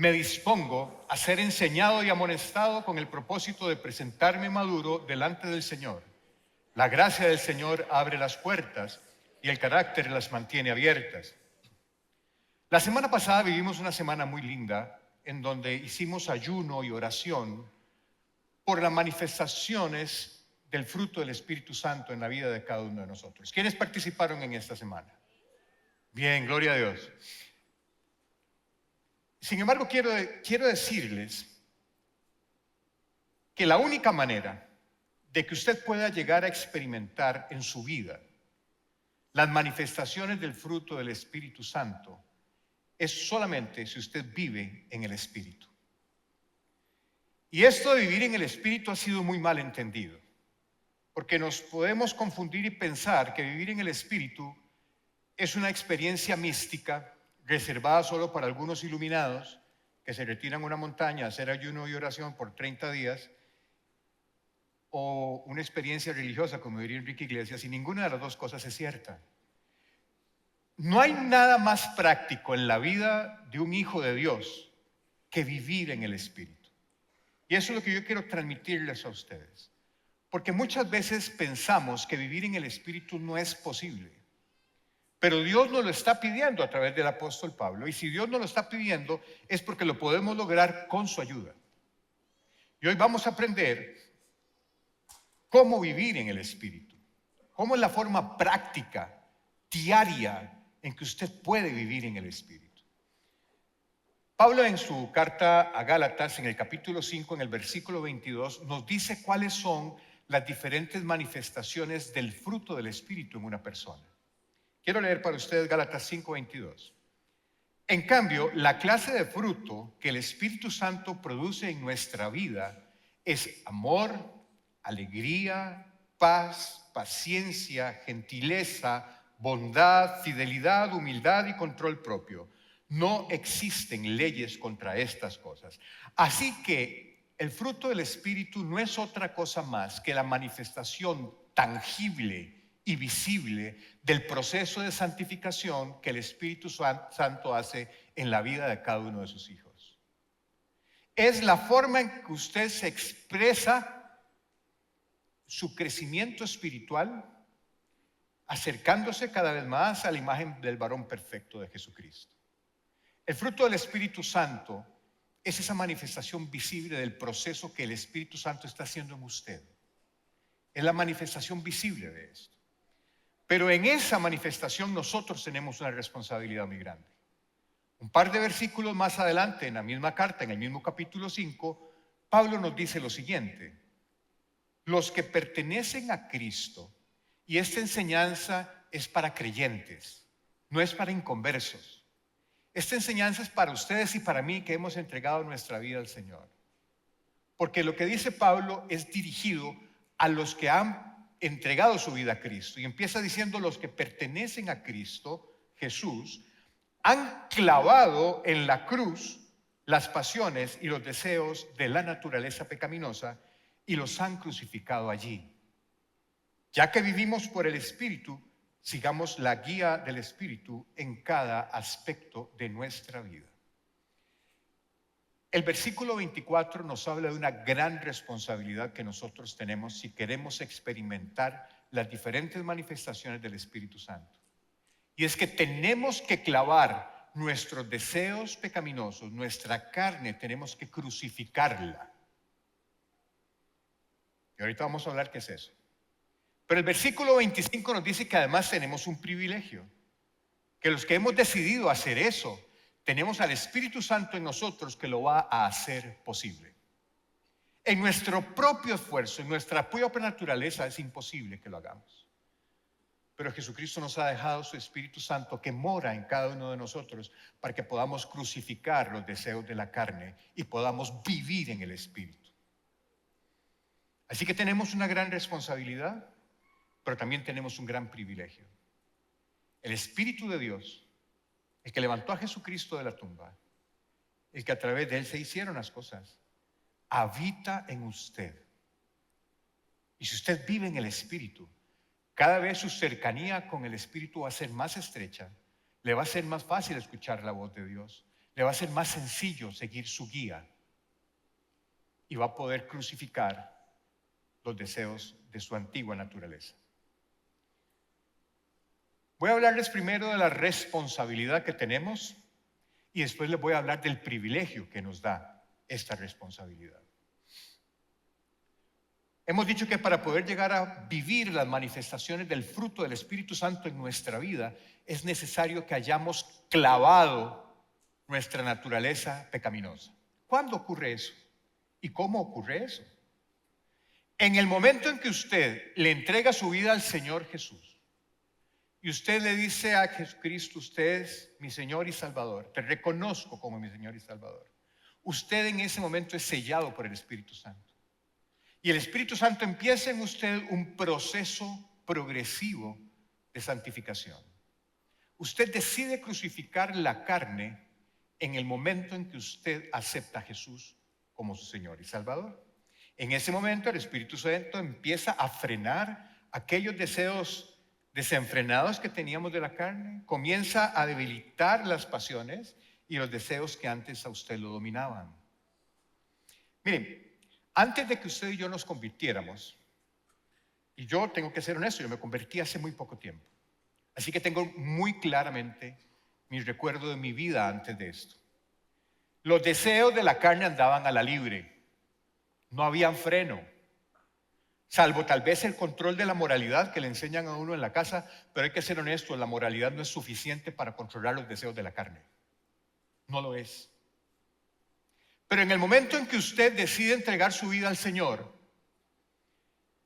me dispongo a ser enseñado y amonestado con el propósito de presentarme maduro delante del Señor. La gracia del Señor abre las puertas y el carácter las mantiene abiertas. La semana pasada vivimos una semana muy linda en donde hicimos ayuno y oración por las manifestaciones del fruto del Espíritu Santo en la vida de cada uno de nosotros. ¿Quiénes participaron en esta semana? Bien, gloria a Dios. Sin embargo, quiero decirles que la única manera de que usted pueda llegar a experimentar en su vida las manifestaciones del fruto del Espíritu Santo es solamente si usted vive en el Espíritu. Y esto de vivir en el Espíritu ha sido muy mal entendido, porque nos podemos confundir y pensar que vivir en el Espíritu es una experiencia mística reservada solo para algunos iluminados que se retiran a una montaña a hacer ayuno y oración por 30 días, o una experiencia religiosa, como diría Enrique Iglesias, y ninguna de las dos cosas es cierta. No hay nada más práctico en la vida de un hijo de Dios que vivir en el Espíritu. Y eso es lo que yo quiero transmitirles a ustedes. Porque muchas veces pensamos que vivir en el Espíritu no es posible. Pero Dios nos lo está pidiendo a través del apóstol Pablo. Y si Dios nos lo está pidiendo es porque lo podemos lograr con su ayuda. Y hoy vamos a aprender cómo vivir en el Espíritu. Cómo es la forma práctica, diaria, en que usted puede vivir en el Espíritu. Pablo en su carta a Gálatas, en el capítulo 5, en el versículo 22, nos dice cuáles son las diferentes manifestaciones del fruto del Espíritu en una persona. Quiero leer para ustedes Gálatas 5, 22. En cambio, la clase de fruto que el Espíritu Santo produce en nuestra vida es amor, alegría, paz, paciencia, gentileza, bondad, fidelidad, humildad y control propio. No existen leyes contra estas cosas. Así que el fruto del Espíritu no es otra cosa más que la manifestación tangible y visible del proceso de santificación que el Espíritu Santo hace en la vida de cada uno de sus hijos. Es la forma en que usted se expresa su crecimiento espiritual, acercándose cada vez más a la imagen del varón perfecto de Jesucristo. El fruto del Espíritu Santo es esa manifestación visible del proceso que el Espíritu Santo está haciendo en usted. Es la manifestación visible de esto. Pero en esa manifestación nosotros tenemos una responsabilidad muy grande. Un par de versículos más adelante, en la misma carta, en el mismo capítulo 5, Pablo nos dice lo siguiente: los que pertenecen a Cristo, y esta enseñanza es para creyentes, no es para inconversos. Esta enseñanza es para ustedes y para mí que hemos entregado nuestra vida al Señor. Porque lo que dice Pablo es dirigido a los que han entregado su vida a Cristo. Y empieza diciendo: los que pertenecen a Cristo, Jesús, han clavado en la cruz las pasiones y los deseos de la naturaleza pecaminosa y los han crucificado allí. Ya que vivimos por el Espíritu, sigamos la guía del Espíritu en cada aspecto de nuestra vida. El versículo 24 nos habla de una gran responsabilidad que nosotros tenemos si queremos experimentar las diferentes manifestaciones del Espíritu Santo. Y es que tenemos que clavar nuestros deseos pecaminosos, nuestra carne, tenemos que crucificarla. Y ahorita vamos a hablar qué es eso. Pero el versículo 25 nos dice que además tenemos un privilegio, que los que hemos decidido hacer eso, tenemos al Espíritu Santo en nosotros que lo va a hacer posible. En nuestro propio esfuerzo, en nuestra propia naturaleza es imposible que lo hagamos. Pero Jesucristo nos ha dejado su Espíritu Santo que mora en cada uno de nosotros para que podamos crucificar los deseos de la carne y podamos vivir en el Espíritu. Así que tenemos una gran responsabilidad, pero también tenemos un gran privilegio. El Espíritu de Dios, el que levantó a Jesucristo de la tumba, el que a través de él se hicieron las cosas, habita en usted. Y si usted vive en el Espíritu, cada vez su cercanía con el Espíritu va a ser más estrecha, le va a ser más fácil escuchar la voz de Dios, le va a ser más sencillo seguir su guía y va a poder crucificar los deseos de su antigua naturaleza. Voy a hablarles primero de la responsabilidad que tenemos y después les voy a hablar del privilegio que nos da esta responsabilidad. Hemos dicho que para poder llegar a vivir las manifestaciones del fruto del Espíritu Santo en nuestra vida, es necesario que hayamos clavado nuestra naturaleza pecaminosa. ¿Cuándo ocurre eso? ¿Y cómo ocurre eso? En el momento en que usted le entrega su vida al Señor Jesús y usted le dice a Jesucristo, usted es mi Señor y Salvador, te reconozco como mi Señor y Salvador, usted en ese momento es sellado por el Espíritu Santo. Y el Espíritu Santo empieza en usted un proceso progresivo de santificación. Usted decide crucificar la carne en el momento en que usted acepta a Jesús como su Señor y Salvador. En ese momento el Espíritu Santo empieza a frenar aquellos deseos desenfrenados que teníamos de la carne, comienza a debilitar las pasiones y los deseos que antes a usted lo dominaban. Miren, antes de que usted y yo nos convirtiéramos, y yo tengo que ser honesto, yo me convertí hace muy poco tiempo, así que tengo muy claramente mi recuerdo de mi vida antes de esto. Los deseos de la carne andaban a la libre, no habían freno, salvo tal vez el control de la moralidad que le enseñan a uno en la casa, pero hay que ser honesto, la moralidad no es suficiente para controlar los deseos de la carne, no lo es. Pero en el momento en que usted decide entregar su vida al Señor,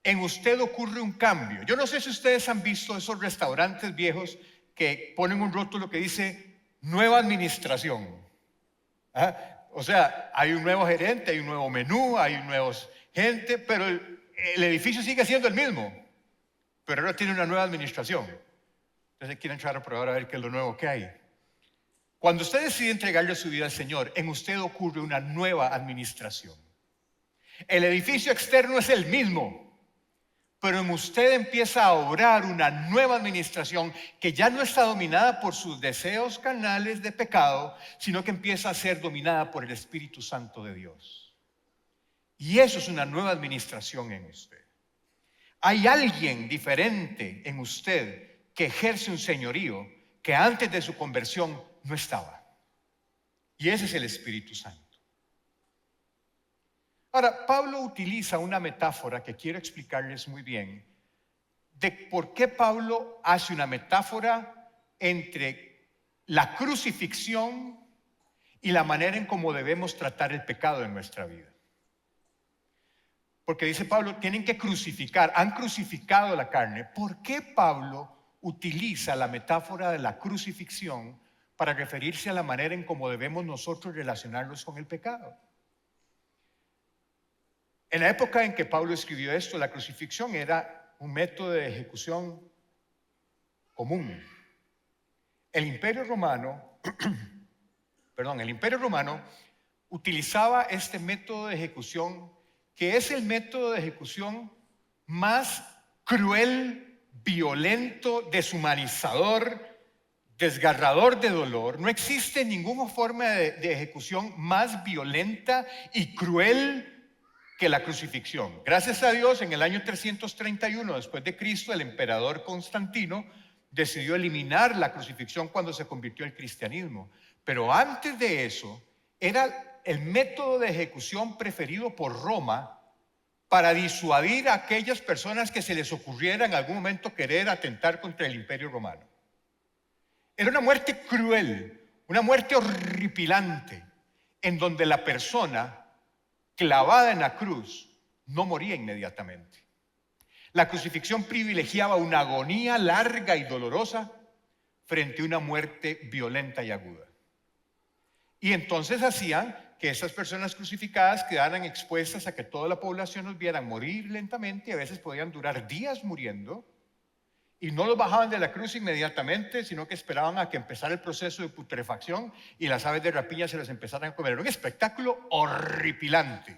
en usted ocurre un cambio. Yo no sé si ustedes han visto esos restaurantes viejos que ponen un rótulo que dice nueva administración. ¿Ah? O sea, hay un nuevo gerente, hay un nuevo menú, hay nuevos gente, pero el edificio sigue siendo el mismo, pero ahora tiene una nueva administración. Entonces quieren entrar a probar a ver qué es lo nuevo que hay. Cuando usted decide entregarle su vida al Señor, en usted ocurre una nueva administración. El edificio externo es el mismo, pero en usted empieza a obrar una nueva administración que ya no está dominada por sus deseos carnales de pecado, sino que empieza a ser dominada por el Espíritu Santo de Dios. Y eso es una nueva administración en usted. Hay alguien diferente en usted que ejerce un señorío que antes de su conversión no estaba. Y ese es el Espíritu Santo. Ahora, Pablo utiliza una metáfora que quiero explicarles muy bien de por qué Pablo hace una metáfora entre la crucifixión y la manera en cómo debemos tratar el pecado en nuestra vida. Porque dice Pablo, tienen que crucificar, han crucificado la carne. ¿Por qué Pablo utiliza la metáfora de la crucifixión para referirse a la manera en cómo debemos nosotros relacionarnos con el pecado? En la época en que Pablo escribió esto, la crucifixión era un método de ejecución común. El Imperio Romano, el Imperio Romano utilizaba este método de ejecución, que es el método de ejecución más cruel, violento, deshumanizador, desgarrador de dolor. No existe ninguna forma de ejecución más violenta y cruel que la crucifixión. Gracias a Dios, en el año 331 después de Cristo, el emperador Constantino decidió eliminar la crucifixión cuando se convirtió al cristianismo. Pero antes de eso, era el método de ejecución preferido por Roma para disuadir a aquellas personas que se les ocurriera en algún momento querer atentar contra el Imperio Romano. Era una muerte cruel, una muerte horripilante, en donde la persona clavada en la cruz no moría inmediatamente. La crucifixión privilegiaba una agonía larga y dolorosa frente a una muerte violenta y aguda. Y entonces hacían que esas personas crucificadas quedaran expuestas a que toda la población los vieran morir lentamente, y a veces podían durar días muriendo, y no los bajaban de la cruz inmediatamente, sino que esperaban a que empezara el proceso de putrefacción y las aves de rapiña se los empezaran a comer. Era un espectáculo horripilante,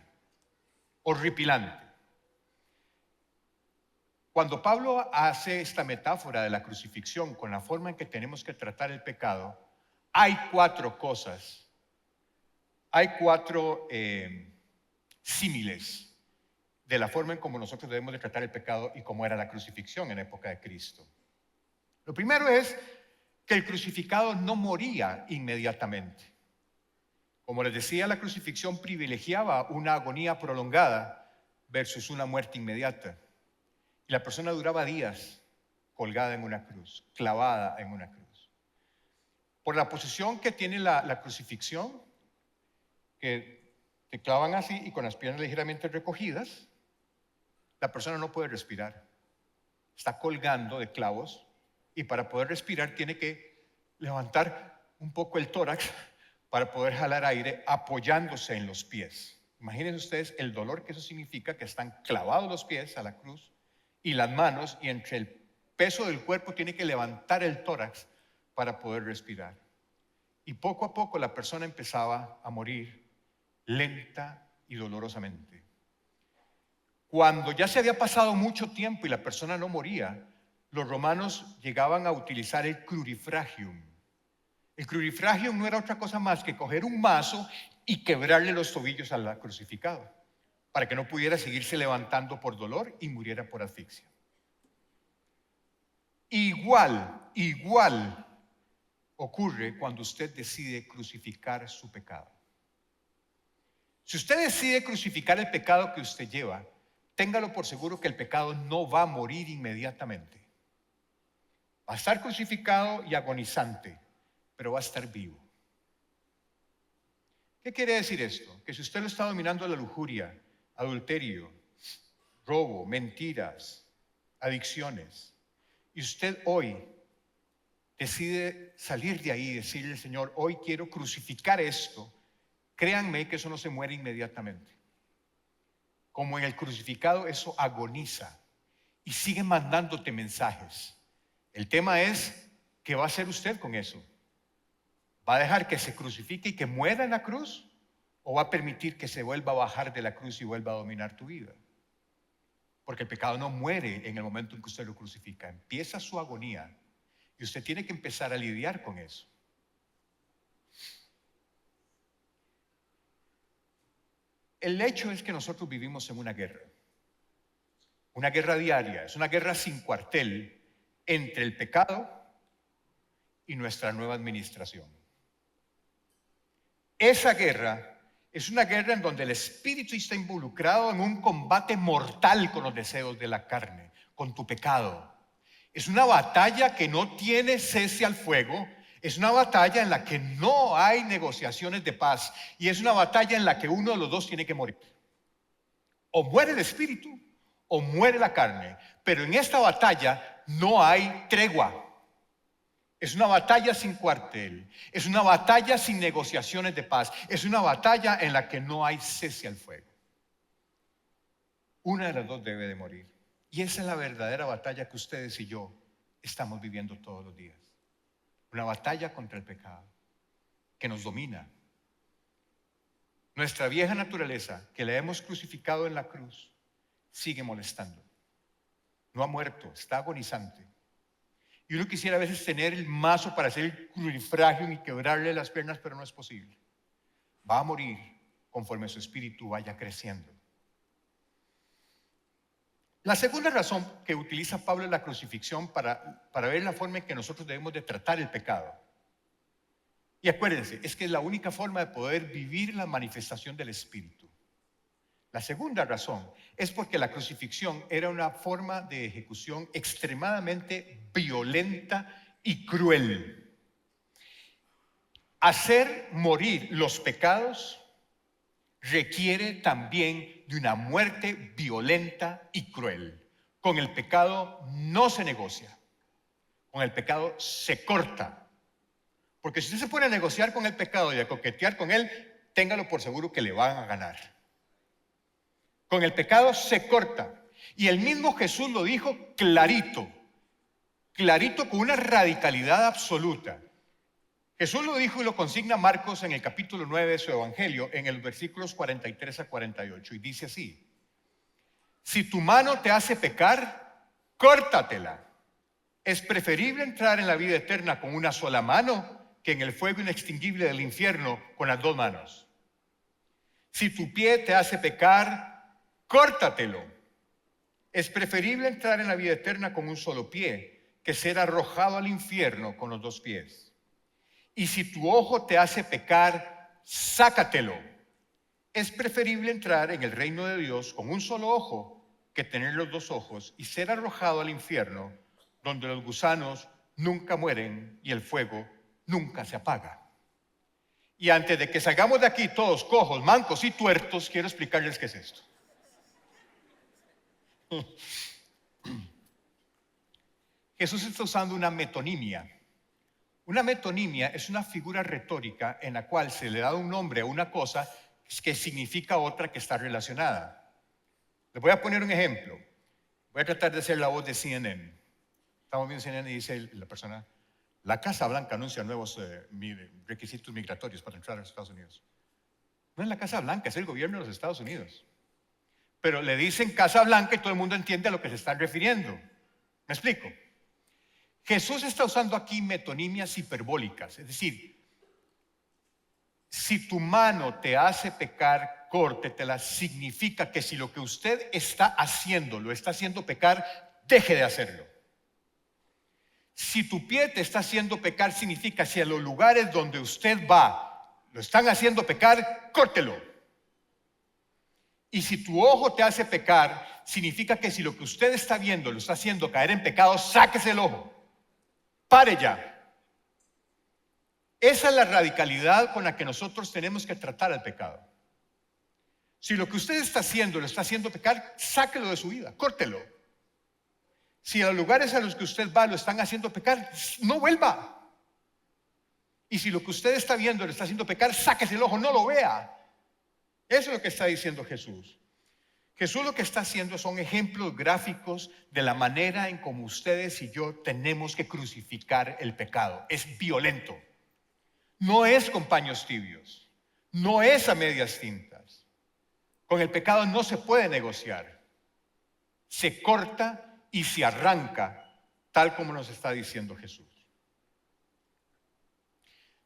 horripilante. Cuando Pablo hace esta metáfora de la crucifixión con la forma en que tenemos que tratar el pecado, hay 4 cosas Hay cuatro símiles de la forma en cómo nosotros debemos de tratar el pecado y cómo era la crucifixión en época de Cristo. Lo primero es que el crucificado no moría inmediatamente. Como les decía, la crucifixión privilegiaba una agonía prolongada versus una muerte inmediata. Y la persona duraba días colgada en una cruz, clavada en una cruz. Por la posición que tiene la crucifixión, que te clavan así y con las piernas ligeramente recogidas, la persona no puede respirar. Está colgando de clavos y para poder respirar tiene que levantar un poco el tórax para poder jalar aire apoyándose en los pies. Imagínense ustedes el dolor que eso significa, que están clavados los pies a la cruz y las manos, y entre el peso del cuerpo tiene que levantar el tórax para poder respirar. Y poco a poco la persona empezaba a morir lenta y dolorosamente. Cuando ya se había pasado mucho tiempo y la persona no moría, los romanos llegaban a utilizar el crurifragium. El crurifragium no era otra cosa más que coger un mazo y quebrarle los tobillos al crucificado para que no pudiera seguirse levantando por dolor y muriera por asfixia. Igual ocurre cuando usted decide crucificar su pecado. Si usted decide crucificar el pecado que usted lleva, téngalo por seguro que el pecado no va a morir inmediatamente. Va a estar crucificado y agonizante, pero va a estar vivo. ¿Qué quiere decir esto? Que si usted lo está dominando la lujuria, adulterio, robo, mentiras, adicciones, y usted hoy decide salir de ahí y decirle: Señor, hoy quiero crucificar esto, créanme que eso no se muere inmediatamente. Como en el crucificado, eso agoniza y sigue mandándote mensajes. El tema es, ¿qué va a hacer usted con eso? ¿Va a dejar que se crucifique y que muera en la cruz? ¿O va a permitir que se vuelva a bajar de la cruz y vuelva a dominar tu vida? Porque el pecado no muere en el momento en que usted lo crucifica. Empieza su agonía y usted tiene que empezar a lidiar con eso. El hecho es que nosotros vivimos en una guerra diaria, es una guerra sin cuartel entre el pecado y nuestra nueva administración. Esa guerra es una guerra en donde el espíritu está involucrado en un combate mortal con los deseos de la carne, con tu pecado. Es una batalla que no tiene cese al fuego, es una batalla en la que no hay negociaciones de paz y es una batalla en la que uno de los dos tiene que morir. O muere el espíritu o muere la carne, pero en esta batalla no hay tregua. Es una batalla sin cuartel, es una batalla sin negociaciones de paz, es una batalla en la que no hay cese al fuego. Una de las dos debe de morir. Y esa es la verdadera batalla que ustedes y yo estamos viviendo todos los días. Una batalla contra el pecado que nos domina. Nuestra vieja naturaleza, que la hemos crucificado en la cruz, sigue molestando. No ha muerto, está agonizante. Y uno quisiera a veces tener el mazo para hacer el crurifragium y quebrarle las piernas, pero no es posible. Va a morir conforme su espíritu vaya creciendo. La segunda razón que utiliza Pablo en la crucifixión para ver la forma en que nosotros debemos de tratar el pecado. Y acuérdense, es que es la única forma de poder vivir la manifestación del espíritu. La segunda razón es porque la crucifixión era una forma de ejecución extremadamente violenta y cruel. Hacer morir los pecados requiere también de una muerte violenta y cruel. Con el pecado no se negocia, con el pecado se corta. Porque si usted se pone a negociar con el pecado y a coquetear con él, téngalo por seguro que le van a ganar. Con el pecado se corta. Y el mismo Jesús lo dijo clarito, clarito, con una radicalidad absoluta. Jesús lo dijo y lo consigna Marcos en el capítulo 9 de su evangelio, en el versículos 43 a 48, y dice así: si tu mano te hace pecar, córtatela. Es preferible entrar en la vida eterna con una sola mano que en el fuego inextinguible del infierno con las dos manos. Si tu pie te hace pecar, córtatelo. Es preferible entrar en la vida eterna con un solo pie que ser arrojado al infierno con los dos pies. Y si tu ojo te hace pecar, sácatelo. Es preferible entrar en el reino de Dios con un solo ojo que tener los dos ojos y ser arrojado al infierno, donde los gusanos nunca mueren y el fuego nunca se apaga. Y antes de que salgamos de aquí todos cojos, mancos y tuertos, quiero explicarles qué es esto. Jesús está usando una metonimia. Una metonimia es una figura retórica en la cual se le da un nombre a una cosa que significa otra que está relacionada. Les voy a poner un ejemplo. Voy a tratar de hacer la voz de CNN. Estamos viendo CNN y dice la persona: la Casa Blanca anuncia nuevos requisitos migratorios para entrar a los Estados Unidos. No es la Casa Blanca, es el gobierno de los Estados Unidos. Pero le dicen Casa Blanca y todo el mundo entiende a lo que se están refiriendo. ¿Me explico? Jesús está usando aquí metonimias hiperbólicas, es decir, si tu mano te hace pecar, córtetela, significa que si lo que usted está haciendo lo está haciendo pecar, deje de hacerlo. Si tu pie te está haciendo pecar, significa si a los lugares donde usted va lo están haciendo pecar, córtelo. Y si tu ojo te hace pecar, significa que si lo que usted está viendo lo está haciendo caer en pecado, sáquese el ojo. Pare ya. Esa es la radicalidad con la que nosotros tenemos que tratar al pecado. Si lo que usted está haciendo lo está haciendo pecar, sáquelo de su vida, córtelo. Si a los lugares a los que usted va lo están haciendo pecar, no vuelva. Y si lo que usted está viendo lo está haciendo pecar, sáquese el ojo, no lo vea. Eso es lo que está diciendo Jesús. Jesús lo que está haciendo son ejemplos gráficos de la manera en cómo ustedes y yo tenemos que crucificar el pecado. Es violento. No es con paños tibios. No es a medias tintas. Con el pecado no se puede negociar. Se corta y se arranca, tal como nos está diciendo Jesús.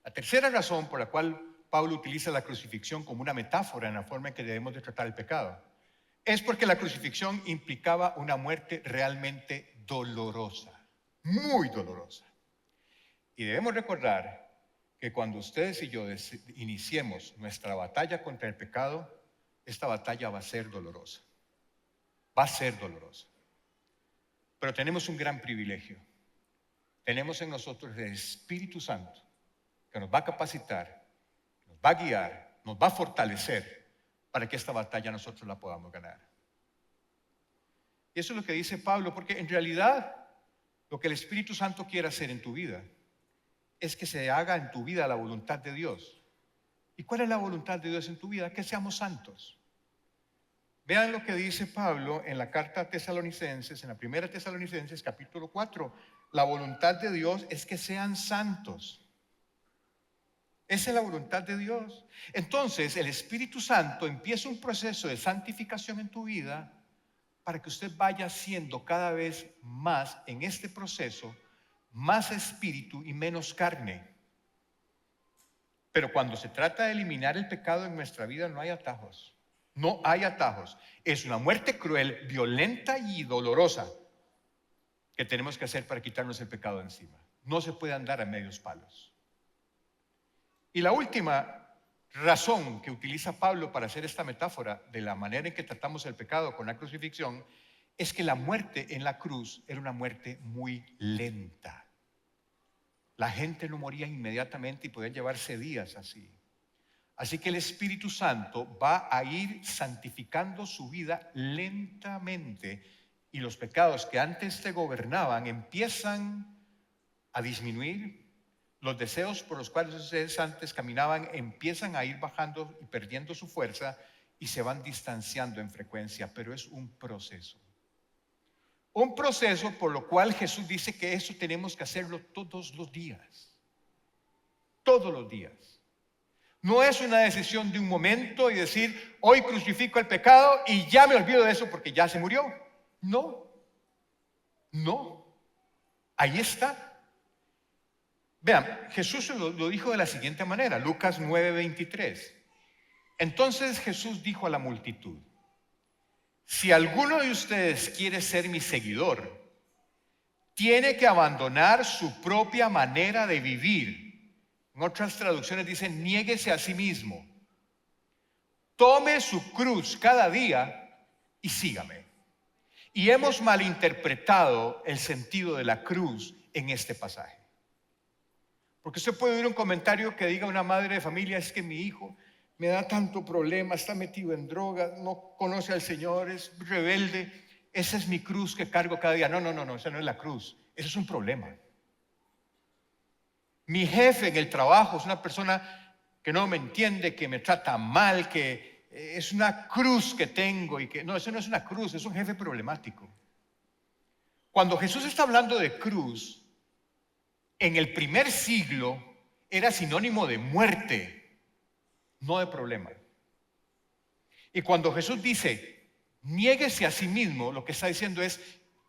La tercera razón por la cual Pablo utiliza la crucifixión como una metáfora en la forma en que debemos de tratar el pecado es porque la crucifixión implicaba una muerte realmente dolorosa, muy dolorosa. Y debemos recordar que cuando ustedes y yo iniciemos nuestra batalla contra el pecado, esta batalla va a ser dolorosa. Va a ser dolorosa. Pero tenemos un gran privilegio. Tenemos en nosotros el Espíritu Santo que nos va a capacitar, nos va a guiar, nos va a fortalecer para que esta batalla nosotros la podamos ganar. Y eso es lo que dice Pablo, porque en realidad lo que el Espíritu Santo quiere hacer en tu vida es que se haga en tu vida la voluntad de Dios. ¿Y cuál es la voluntad de Dios en tu vida? Que seamos santos. Vean lo que dice Pablo en la carta a Tesalonicenses, en la primera Tesalonicenses capítulo 4. La voluntad de Dios es que sean santos. Esa es la voluntad de Dios. Entonces el Espíritu Santo empieza un proceso de santificación en tu vida para que usted vaya siendo cada vez más en este proceso, más espíritu y menos carne. Pero cuando se trata de eliminar el pecado en nuestra vida no hay atajos. No hay atajos. Es una muerte cruel, violenta y dolorosa que tenemos que hacer para quitarnos el pecado de encima. No se puede andar a medios palos. Y la última razón que utiliza Pablo para hacer esta metáfora de la manera en que tratamos el pecado con la crucifixión es que la muerte en la cruz era una muerte muy lenta. La gente no moría inmediatamente y podía llevarse días así. Así que el Espíritu Santo va a ir santificando su vida lentamente y los pecados que antes te gobernaban empiezan a disminuir. Los deseos por los cuales ustedes antes caminaban empiezan a ir bajando y perdiendo su fuerza y se van distanciando en frecuencia, pero es un proceso. Un proceso por lo cual Jesús dice que eso tenemos que hacerlo todos los días. Todos los días. No es una decisión de un momento y decir, hoy crucifico el pecado y ya me olvido de eso porque ya se murió. No. No. Ahí está. Vean, Jesús lo dijo de la siguiente manera, Lucas 9:23. Entonces Jesús dijo a la multitud: si alguno de ustedes quiere ser mi seguidor, tiene que abandonar su propia manera de vivir. En otras traducciones dicen: niéguese a sí mismo, tome su cruz cada día y sígame. Y hemos malinterpretado el sentido de la cruz en este pasaje. Porque usted puede oír un comentario que diga una madre de familia: es que mi hijo me da tanto problema, está metido en drogas, no conoce al Señor, es rebelde. Esa es mi cruz que cargo cada día. No, esa no es la cruz. Eso es un problema. Mi jefe en el trabajo es una persona que no me entiende, que me trata mal, que es una cruz que tengo y que no, eso no es una cruz, es un jefe problemático. Cuando Jesús está hablando de cruz, en el primer siglo era sinónimo de muerte, no de problema. Y cuando Jesús dice: niéguese a sí mismo, lo que está diciendo es: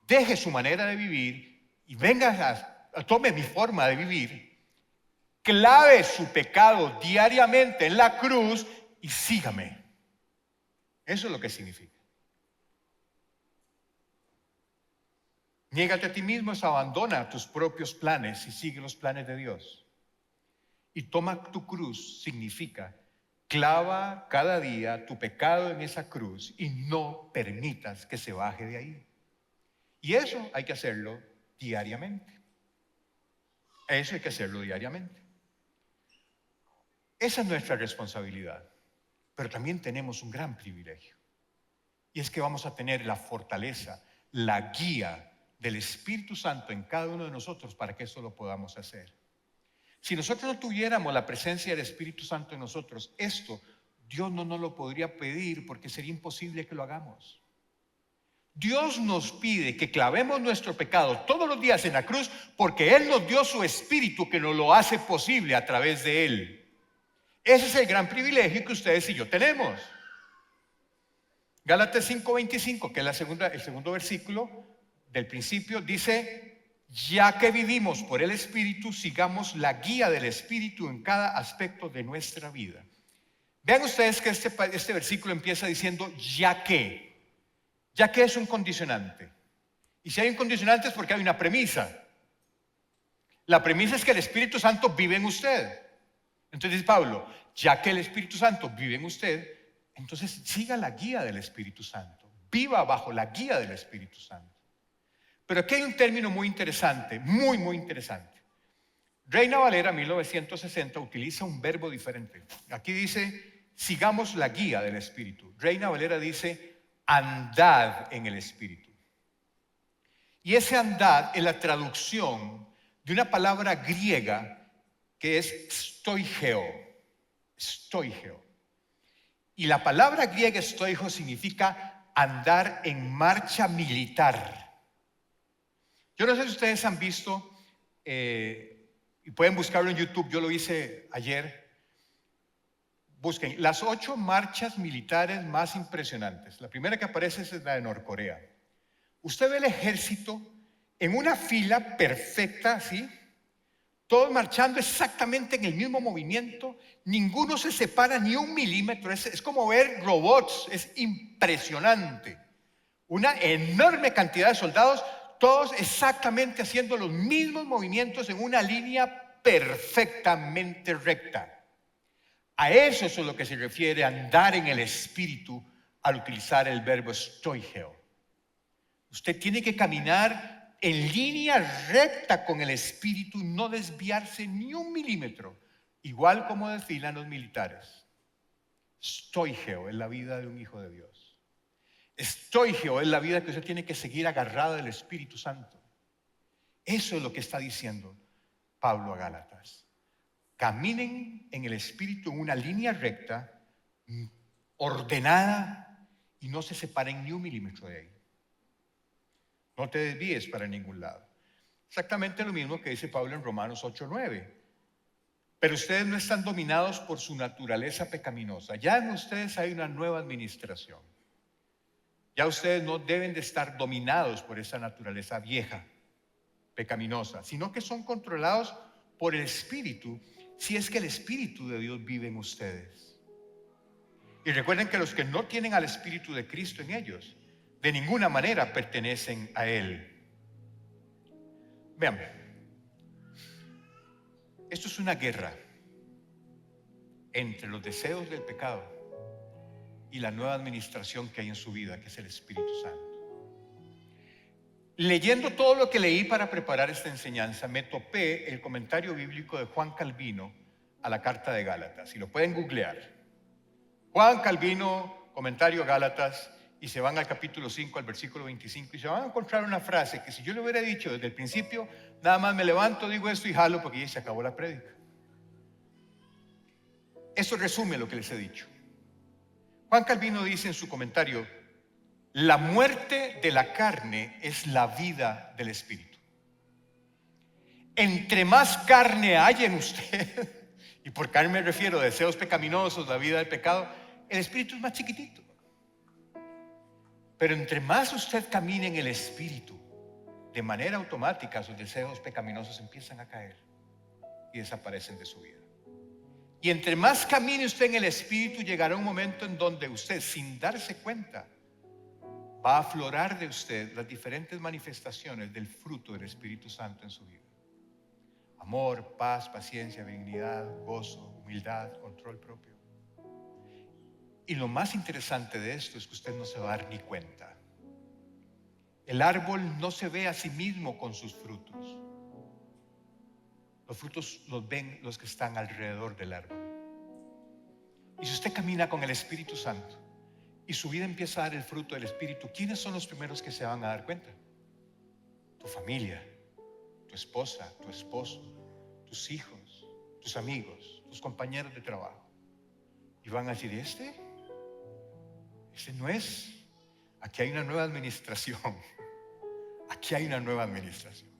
deje su manera de vivir y venga tome mi forma de vivir, clave su pecado diariamente en la cruz y sígame. Eso es lo que significa. Niégate a ti mismo es abandona tus propios planes y sigue los planes de Dios. Y toma tu cruz significa: clava cada día tu pecado en esa cruz y no permitas que se baje de ahí. Y eso hay que hacerlo diariamente. Eso hay que hacerlo diariamente. Esa es nuestra responsabilidad. Pero también tenemos un gran privilegio. Y es que vamos a tener la fortaleza, la guía del Espíritu Santo en cada uno de nosotros para que eso lo podamos hacer. Si nosotros no tuviéramos la presencia del Espíritu Santo en nosotros, esto Dios no nos lo podría pedir porque sería imposible que lo hagamos. Dios nos pide que clavemos nuestro pecado todos los días en la cruz porque Él nos dio su Espíritu que nos lo hace posible a través de Él. Ese es el gran privilegio que ustedes y yo tenemos. Gálatas 5:25, que es el segundo versículo del principio, dice: ya que vivimos por el Espíritu, sigamos la guía del Espíritu en cada aspecto de nuestra vida. Vean ustedes que este versículo empieza diciendo ya que es un condicionante. Y si hay un condicionante es porque hay una premisa. La premisa es que el Espíritu Santo vive en usted. Entonces dice Pablo: ya que el Espíritu Santo vive en usted, entonces siga la guía del Espíritu Santo. Viva bajo la guía del Espíritu Santo. Pero aquí hay un término muy interesante, muy, muy interesante. Reina Valera 1960 utiliza un verbo diferente. Aquí dice: sigamos la guía del Espíritu. Reina Valera dice: andad en el Espíritu. Y ese andad es la traducción de una palabra griega que es stoigeo. Stoigeo. Y la palabra griega stoigeo significa andar en marcha militar. Yo no sé si ustedes han visto, y pueden buscarlo en YouTube, yo lo hice ayer. Busquen las 8 marchas militares más impresionantes. La primera que aparece es la de Norcorea. Usted ve el ejército en una fila perfecta, ¿sí? Todos marchando exactamente en el mismo movimiento, ninguno se separa ni un milímetro, es como ver robots, es impresionante. Una enorme cantidad de soldados, todos exactamente haciendo los mismos movimientos en una línea perfectamente recta. A eso es a lo que se refiere andar en el Espíritu al utilizar el verbo stoigeo. Usted tiene que caminar en línea recta con el Espíritu, no desviarse ni un milímetro, igual como desfilan los militares. Stoigeo es la vida de un hijo de Dios. Stoigeo es la vida que usted tiene que seguir agarrada del Espíritu Santo. Eso es lo que está diciendo Pablo a Gálatas. Caminen en el Espíritu en una línea recta, ordenada, y no se separen ni un milímetro de ahí. No te desvíes para ningún lado. Exactamente lo mismo que dice Pablo en Romanos 8:9. Pero ustedes no están dominados por su naturaleza pecaminosa. Ya en ustedes hay una nueva administración. Ya ustedes no deben de estar dominados por esa naturaleza vieja, pecaminosa, sino que son controlados por el Espíritu, si es que el Espíritu de Dios vive en ustedes. Y recuerden que los que no tienen al Espíritu de Cristo en ellos, de ninguna manera pertenecen a Él. Vean, esto es una guerra entre los deseos del pecado y la nueva administración que hay en su vida, que es el Espíritu Santo. Leyendo todo lo que leí para preparar esta enseñanza, me topé el comentario bíblico de Juan Calvino a la carta de Gálatas, y lo pueden googlear. Juan Calvino, comentario a Gálatas, y se van al capítulo 5, al versículo 25, y se van a encontrar una frase que si yo le hubiera dicho desde el principio, nada más me levanto, digo esto y jalo, porque ya se acabó la prédica. Eso resume lo que les he dicho. Juan Calvino dice en su comentario: la muerte de la carne es la vida del espíritu. Entre más carne hay en usted, y por carne me refiero a deseos pecaminosos, la vida del pecado, el espíritu es más chiquitito. Pero entre más usted camine en el espíritu, de manera automática sus deseos pecaminosos empiezan a caer y desaparecen de su vida. Y entre más camine usted en el espíritu, llegará un momento en donde usted, sin darse cuenta, va a aflorar de usted las diferentes manifestaciones del fruto del Espíritu Santo en su vida: amor, paz, paciencia, benignidad, gozo, humildad, control propio. Y lo más interesante de esto es que usted no se va a dar ni cuenta. El árbol no se ve a sí mismo con sus frutos. Los frutos los ven los que están alrededor del árbol. Y si usted camina con el Espíritu Santo y su vida empieza a dar el fruto del Espíritu, ¿quiénes son los primeros que se van a dar cuenta? Tu familia, tu esposa, tu esposo, tus hijos, tus amigos, tus compañeros de trabajo. Y van a decir: este no es. Aquí hay una nueva administración. Aquí hay una nueva administración.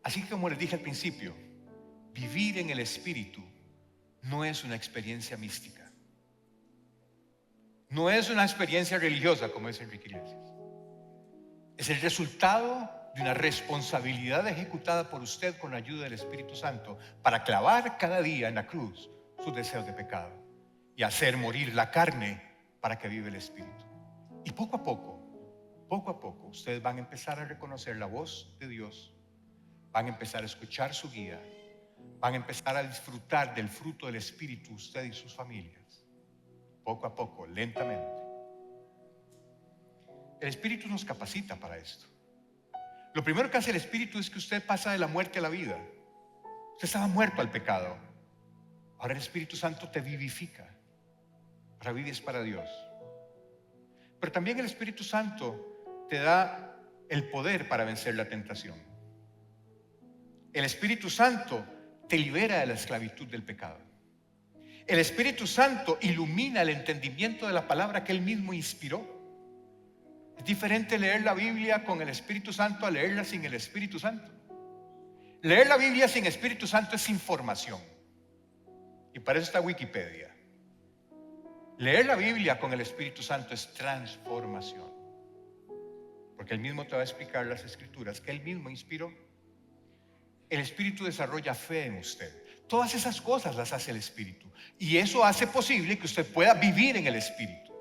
Así que, como les dije al principio, vivir en el Espíritu no es una experiencia mística. No es una experiencia religiosa, como dice Enrique Iglesias. Es el resultado de una responsabilidad ejecutada por usted con la ayuda del Espíritu Santo para clavar cada día en la cruz sus deseos de pecado y hacer morir la carne para que viva el Espíritu. Y poco a poco, ustedes van a empezar a reconocer la voz de Dios, van a empezar a escuchar su guía, van a empezar a disfrutar del fruto del Espíritu, usted y sus familias. Poco a poco, lentamente. El Espíritu nos capacita para esto. Lo primero que hace el Espíritu es que usted pasa de la muerte a la vida. Usted estaba muerto al pecado. Ahora el Espíritu Santo te vivifica. Ahora vives para Dios. Pero también el Espíritu Santo te da el poder para vencer la tentación. El Espíritu Santo te libera de la esclavitud del pecado. El Espíritu Santo ilumina el entendimiento de la palabra que Él mismo inspiró. Es diferente leer la Biblia con el Espíritu Santo a leerla sin el Espíritu Santo. Leer la Biblia sin Espíritu Santo es información. Y para eso está Wikipedia. Leer la Biblia con el Espíritu Santo es transformación. Porque Él mismo te va a explicar las Escrituras que Él mismo inspiró. El Espíritu desarrolla fe en usted. Todas esas cosas las hace el Espíritu. Y eso hace posible que usted pueda vivir en el Espíritu.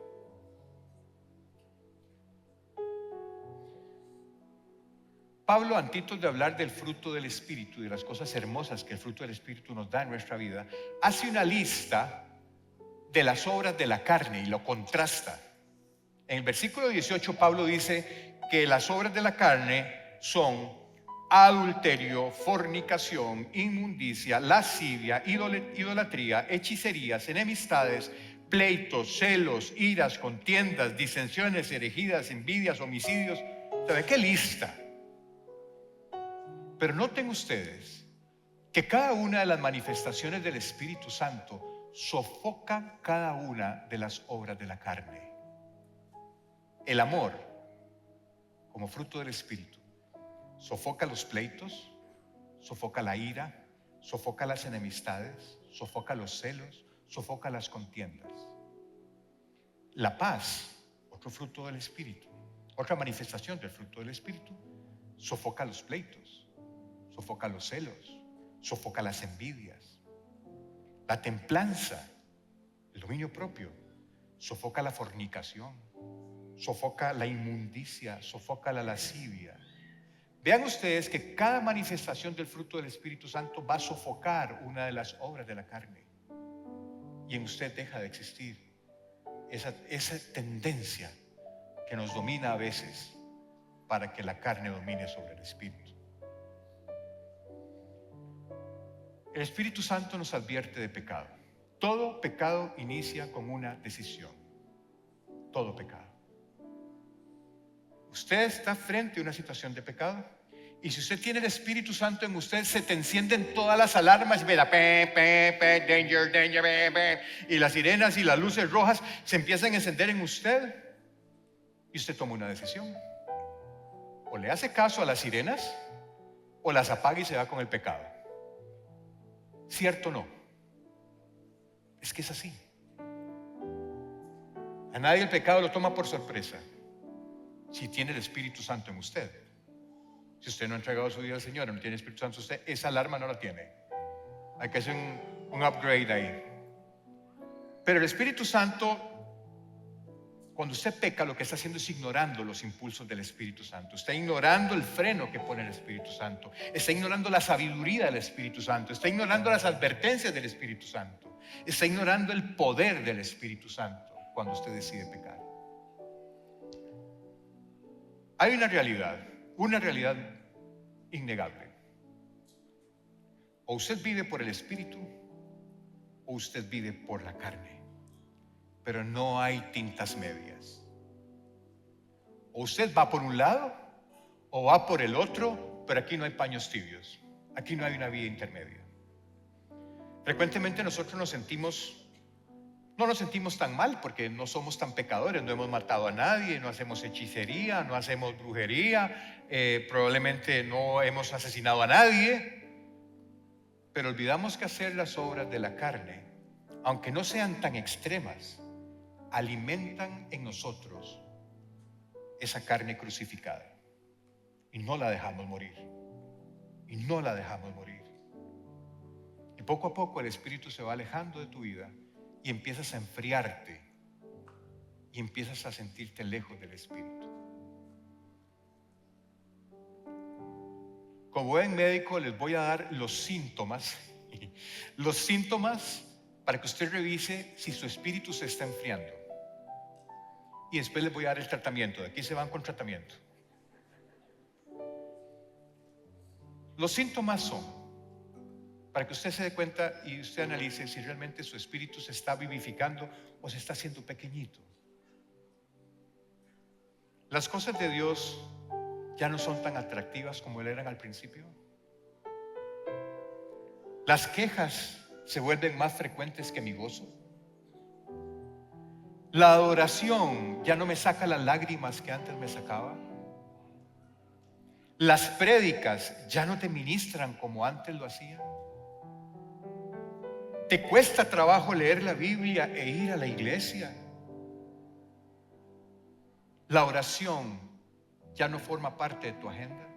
Pablo, antes de hablar del fruto del Espíritu y de las cosas hermosas que el fruto del Espíritu nos da en nuestra vida, hace una lista de las obras de la carne y lo contrasta. En el versículo 18 Pablo dice que las obras de la carne son adulterio, fornicación, inmundicia, lascivia, idolatría, hechicerías, enemistades, pleitos, celos, iras, contiendas, disensiones, herejías, envidias, homicidios. ¿Sabe qué lista? Pero noten ustedes que cada una de las manifestaciones del Espíritu Santo sofoca cada una de las obras de la carne. El amor, como fruto del Espíritu, sofoca los pleitos, sofoca la ira, sofoca las enemistades, sofoca los celos, sofoca las contiendas. La paz, otro fruto del Espíritu, otra manifestación del fruto del Espíritu, sofoca los pleitos, sofoca los celos, sofoca las envidias. La templanza, el dominio propio, sofoca la fornicación, sofoca la inmundicia, sofoca la lascivia. Vean ustedes que cada manifestación del fruto del Espíritu Santo va a sofocar una de las obras de la carne. Y en usted deja de existir esa tendencia que nos domina a veces para que la carne domine sobre el Espíritu. El Espíritu Santo nos advierte de pecado. Todo pecado inicia con una decisión. Todo pecado. Usted está frente a una situación de pecado. Y si usted tiene el Espíritu Santo en usted, se te encienden todas las alarmas, danger, danger, y las sirenas y las luces rojas se empiezan a encender en usted. Y usted toma una decisión. O le hace caso a las sirenas, o las apaga y se va con el pecado. ¿Cierto o no? Es que es así. A nadie el pecado lo toma por sorpresa si tiene el Espíritu Santo en usted. Si usted no ha entregado su vida al Señor, no tiene el Espíritu Santo en usted, esa alarma no la tiene. Hay que hacer un upgrade ahí. Pero el Espíritu Santo, cuando usted peca, lo que está haciendo es ignorando los impulsos del Espíritu Santo. Está ignorando el freno que pone el Espíritu Santo. Está ignorando la sabiduría del Espíritu Santo. Está ignorando las advertencias del Espíritu Santo. Está ignorando el poder del Espíritu Santo cuando usted decide pecar. Hay una realidad innegable. O usted vive por el Espíritu o usted vive por la carne. Pero no hay tintas medias. O usted va por un lado o va por el otro, pero aquí no hay paños tibios. Aquí no hay una vía intermedia. Frecuentemente nosotros no nos sentimos tan mal porque no somos tan pecadores, no hemos matado a nadie, no hacemos hechicería, no hacemos brujería, probablemente no hemos asesinado a nadie, pero olvidamos que hacer las obras de la carne, aunque no sean tan extremas, alimentan en nosotros esa carne crucificada y no la dejamos morir, y no la dejamos morir. Y poco a poco el Espíritu se va alejando de tu vida y empiezas a enfriarte y empiezas a sentirte lejos del Espíritu. Como buen médico les voy a dar los síntomas para que usted revise si su espíritu se está enfriando. Y después les voy a dar el tratamiento. De aquí se van con tratamiento. Los síntomas son, para que usted se dé cuenta y usted analice si realmente su espíritu se está vivificando o se está haciendo pequeñito. Las cosas de Dios ya no son tan atractivas como eran al principio. Las quejas se vuelven más frecuentes que mi gozo. La adoración ya no me saca las lágrimas que antes me sacaba. Las prédicas ya no te ministran como antes lo hacían. ¿Te cuesta trabajo leer la Biblia e ir a la iglesia? La oración ya no forma parte de tu agenda.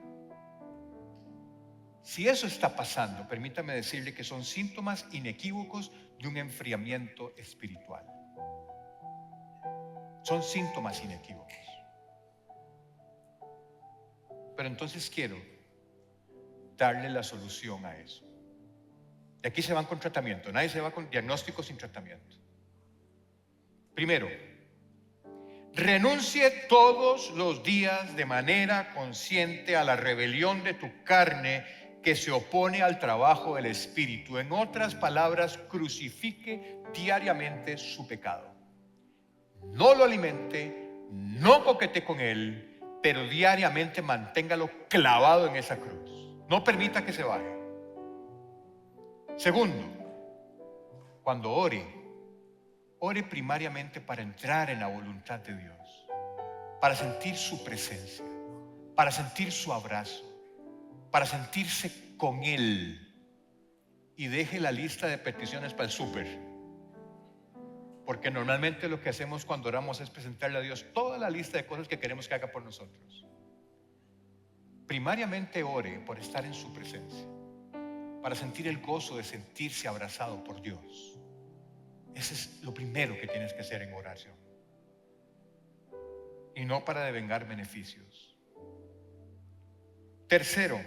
Si eso está pasando, permítame decirle que son síntomas inequívocos de un enfriamiento espiritual. Son síntomas inequívocos. Pero entonces quiero darle la solución a eso. De aquí se van con tratamiento. Nadie se va con diagnóstico sin tratamiento. Primero, renuncie todos los días de manera consciente a la rebelión de tu carne que se opone al trabajo del Espíritu. En otras palabras, crucifique diariamente su pecado. No lo alimente, no coquete con él, pero diariamente manténgalo clavado en esa cruz. No permita que se baje. Segundo, cuando ore primariamente para entrar en la voluntad de Dios, para sentir su presencia, para sentir su abrazo, para sentirse con Él, y deje la lista de peticiones para el súper, porque normalmente lo que hacemos cuando oramos es presentarle a Dios toda la lista de cosas que queremos que haga por nosotros. Primariamente ore por estar en su presencia. para sentir el gozo de sentirse abrazado por Dios. Ese es lo primero que tienes que hacer en oración. Y no para devengar beneficios. Tercero,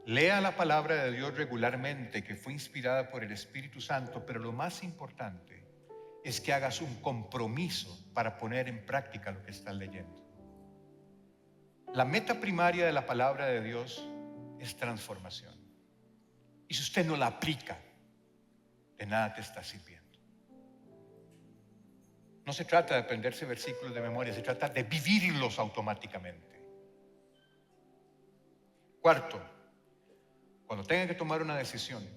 lea la palabra de Dios regularmente, que fue inspirada por el Espíritu Santo, pero lo más importante es que hagas un compromiso para poner en práctica lo que estás leyendo. La meta primaria de la palabra de Dios es transformación. Y si usted no la aplica, de nada te está sirviendo. No se trata de aprenderse versículos de memoria, se trata de vivirlos automáticamente. Cuarto, cuando tenga que tomar una decisión,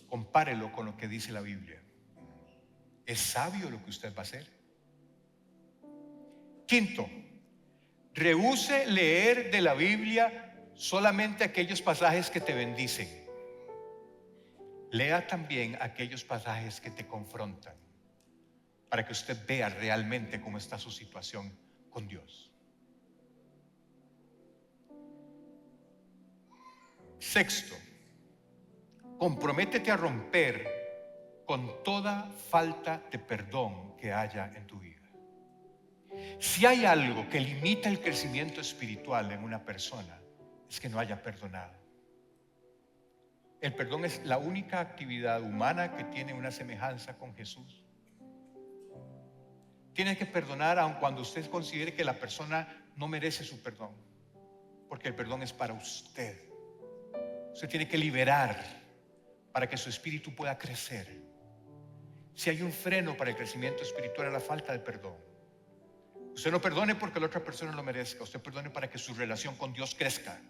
compárelo con lo que dice la Biblia. ¿Es sabio lo que usted va a hacer? Quinto, rehúse leer de la Biblia solamente aquellos pasajes que te bendicen. Lea también aquellos pasajes que te confrontan, para que usted vea realmente cómo está su situación con Dios. Sexto, comprométete a romper con toda falta de perdón que haya en tu vida. Si hay algo que limita el crecimiento espiritual en una persona, es que no haya perdonado. El perdón es la única actividad humana que tiene una semejanza con Jesús. Tiene que perdonar aun cuando usted considere que la persona no merece su perdón, porque el perdón es para usted. Usted tiene que liberar para que su espíritu pueda crecer. Si hay un freno para el crecimiento espiritual, es la falta de perdón. Usted no perdone porque la otra persona lo merezca. Usted perdone para que su relación con Dios crezca.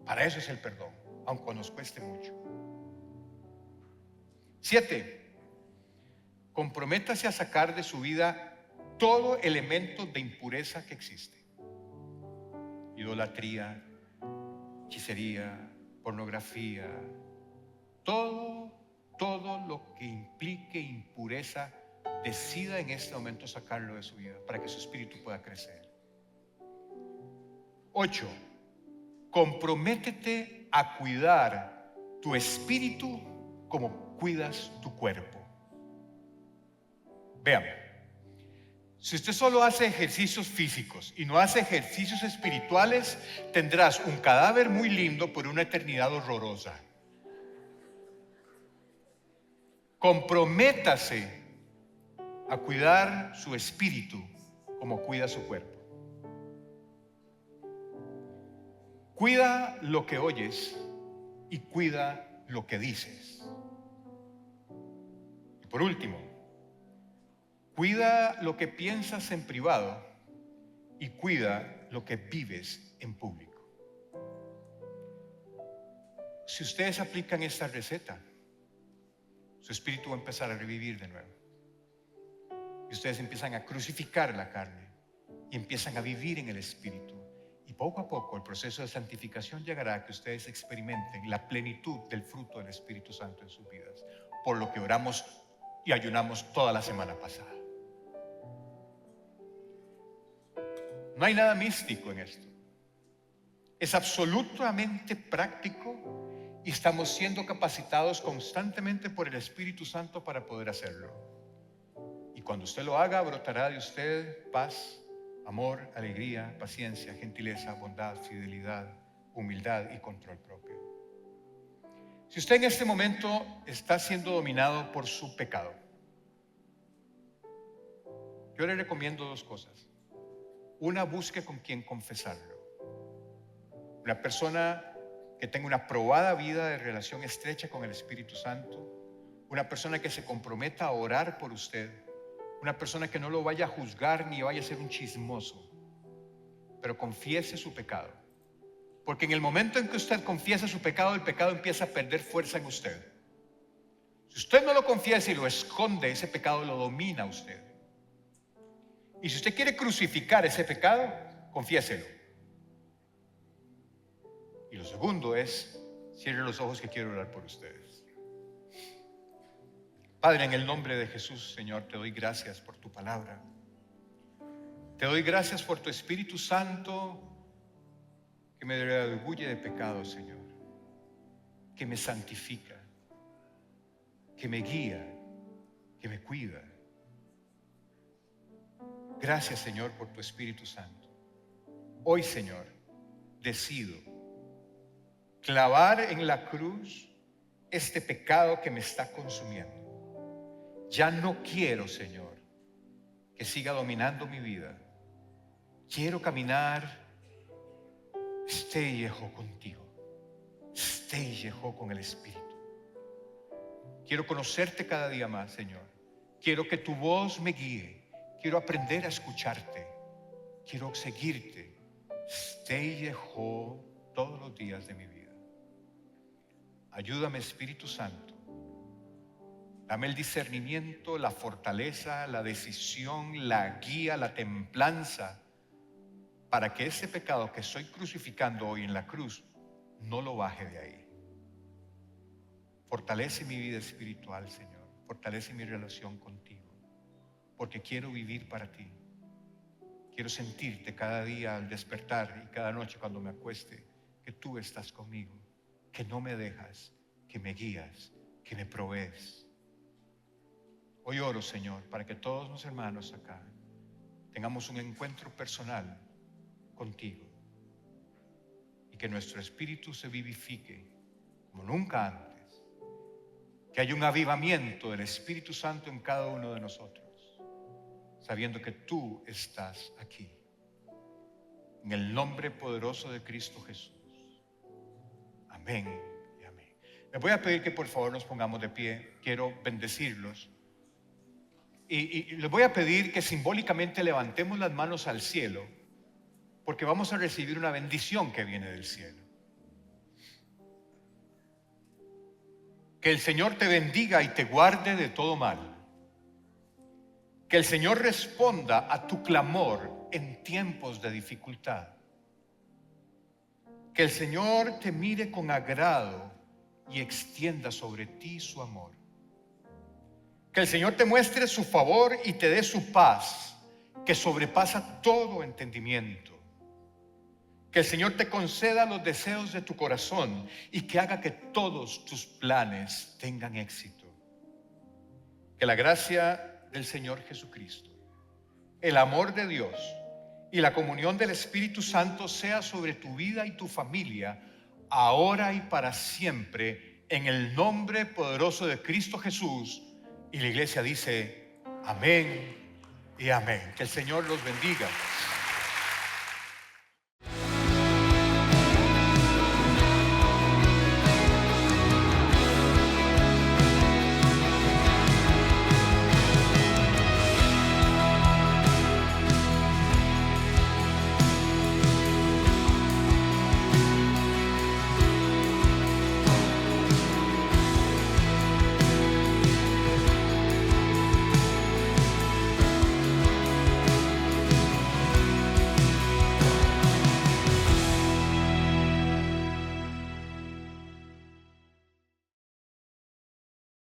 Para eso es el perdón, aunque nos cueste mucho. 7. Comprométase a sacar de su vida todo elemento de impureza que existe. Idolatría, hechicería, pornografía, todo lo que implique impureza, decida en este momento sacarlo de su vida para que su espíritu pueda crecer. 8. Comprométete a cuidar tu espíritu como cuidas tu cuerpo. Vean, si usted solo hace ejercicios físicos y no hace ejercicios espirituales, tendrás un cadáver muy lindo por una eternidad horrorosa. Comprométase a cuidar su espíritu como cuida su cuerpo. Cuida lo que oyes y cuida lo que dices. Y por último, cuida lo que piensas en privado y cuida lo que vives en público. Si ustedes aplican esta receta, su espíritu va a empezar a revivir de nuevo. Y ustedes empiezan a crucificar la carne y empiezan a vivir en el espíritu. Y poco a poco el proceso de santificación llegará a que ustedes experimenten la plenitud del fruto del Espíritu Santo en sus vidas, por lo que oramos y ayunamos toda la semana pasada. No hay nada místico en esto. Es absolutamente práctico y estamos siendo capacitados constantemente por el Espíritu Santo para poder hacerlo. Y cuando usted lo haga, brotará de usted paz, amor, alegría, paciencia, gentileza, bondad, fidelidad, humildad y control propio. Si usted en este momento está siendo dominado por su pecado, yo le recomiendo dos cosas. Una, busque con quien confesarlo. Una persona que tenga una probada vida de relación estrecha con el Espíritu Santo. Una persona que se comprometa a orar por usted. Una persona que no lo vaya a juzgar ni vaya a ser un chismoso, pero confiese su pecado. Porque en el momento en que usted confiesa su pecado, el pecado empieza a perder fuerza en usted. Si usted no lo confiesa y lo esconde, ese pecado lo domina a usted. Y si usted quiere crucificar ese pecado, confiéselo. Y lo segundo es, cierre los ojos que quiero orar por ustedes. Padre, en el nombre de Jesús, Señor, te doy gracias por tu palabra. Te doy gracias por tu Espíritu Santo que me redarguye de pecado, Señor. que me santifica, que me guía, que me cuida. Gracias, Señor, por tu Espíritu Santo. Hoy, Señor, decido clavar en la cruz este pecado que me está consumiendo. Ya no quiero, Señor, que siga dominando mi vida. Quiero caminar stay contigo, stay con el Espíritu. Quiero conocerte cada día más, Señor. Quiero que tu voz me guíe. Quiero aprender a escucharte. Quiero seguirte. Stay todos los días de mi vida. Ayúdame, Espíritu Santo. Dame el discernimiento, la fortaleza, la decisión, la guía, la templanza, para que ese pecado que estoy crucificando hoy en la cruz no lo baje de ahí. Fortalece mi vida espiritual, Señor. Fortalece mi relación contigo, porque quiero vivir para ti. Quiero sentirte cada día al despertar y cada noche cuando me acueste, que tú estás conmigo, que no me dejas, que me guías, que me provees. Hoy oro, Señor, para que todos los hermanos acá tengamos un encuentro personal contigo y que nuestro espíritu se vivifique como nunca antes, que haya un avivamiento del Espíritu Santo en cada uno de nosotros, sabiendo que tú estás aquí, en el nombre poderoso de Cristo Jesús. Amén y amén. Les voy a pedir que por favor nos pongamos de pie. Quiero bendecirlos y les voy a pedir que simbólicamente levantemos las manos al cielo, porque vamos a recibir una bendición que viene del cielo. Que el Señor te bendiga y te guarde de todo mal. Que el Señor responda a tu clamor en tiempos de dificultad. Que el Señor te mire con agrado y extienda sobre ti su amor. Que el Señor te muestre su favor y te dé su paz, que sobrepasa todo entendimiento. Que el Señor te conceda los deseos de tu corazón y que haga que todos tus planes tengan éxito. Que la gracia del Señor Jesucristo, el amor de Dios y la comunión del Espíritu Santo sea sobre tu vida y tu familia, ahora y para siempre, en el nombre poderoso de Cristo Jesús. Y la iglesia dice, amén y amén. Que el Señor los bendiga.